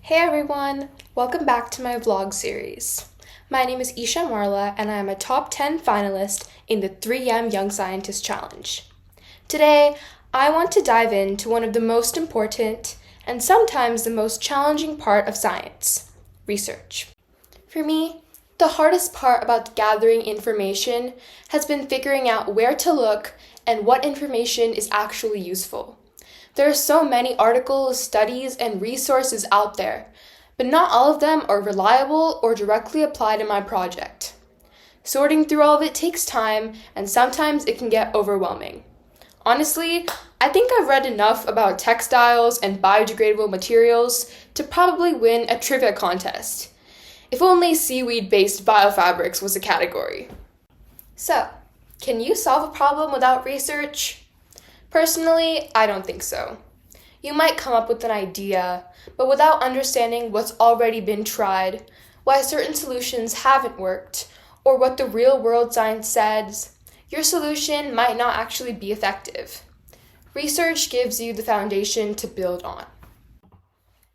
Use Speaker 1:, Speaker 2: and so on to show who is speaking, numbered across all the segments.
Speaker 1: Hey everyone! Welcome back to my vlog series. My name is Isha and I am a top 10 finalist in the 3M Young Scientist Challenge. Today, I want to dive into one of the most important and sometimes the most challenging part of science, research. For me, the hardest part about gathering information has been figuring out where to look and what information is actually useful. There are so many articles, studies, and resources out there, but not all of them are reliable or directly applied in my project. Sorting through all of it takes time, and sometimes it can get overwhelming. Honestly, I think I've read enough about textiles and biodegradable materials to probably win a trivia contest. If only seaweed-based biofabrics was a category. So, can you solve a problem without research? Personally, I don't think so. You might come up with an idea, but without understanding what's already been tried, why certain solutions haven't worked, or what the real-world science says, your solution might not actually be effective. Research gives you the foundation to build on.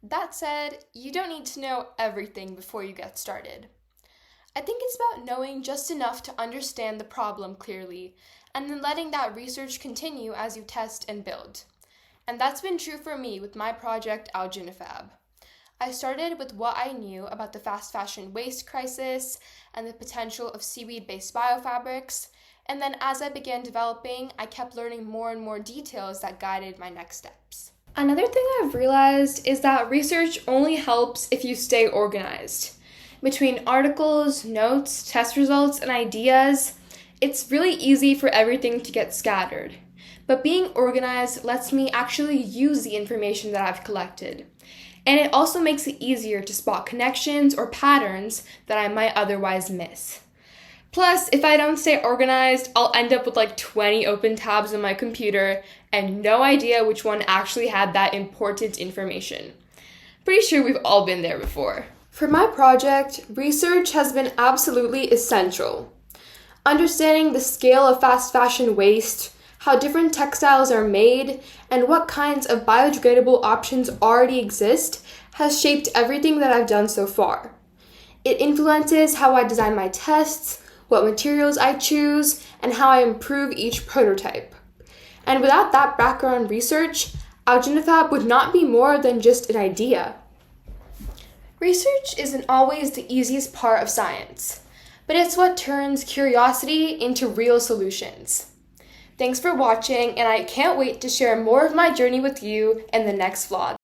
Speaker 1: That said, you don't need to know everything before you get started. I think it's about knowing just enough to understand the problem clearly, and then letting that research continue as you test and build. And that's been true for me with my project Alginifab. I started with what I knew about the fast fashion waste crisis and the potential of seaweed-based biofabrics, and then as I began developing, I kept learning more and more details that guided my next steps. Another thing I've realized is that research only helps if you stay organized. Between articles, notes, test results, and ideas, it's really easy for everything to get scattered. But being organized lets me actually use the information that I've collected. And it also makes it easier to spot connections or patterns that I might otherwise miss. Plus, if I don't stay organized, I'll end up with like 20 open tabs on my computer and no idea which one actually had that important information. Pretty sure we've all been there before. For my project, research has been absolutely essential. Understanding the scale of fast fashion waste, how different textiles are made, and what kinds of biodegradable options already exist has shaped everything that I've done so far. It influences how I design my tests, what materials I choose, and how I improve each prototype. And without that background research, Alginifab would not be more than just an idea. Research isn't always the easiest part of science, but it's what turns curiosity into real solutions. Thanks for watching, and I can't wait to share more of my journey with you in the next vlog.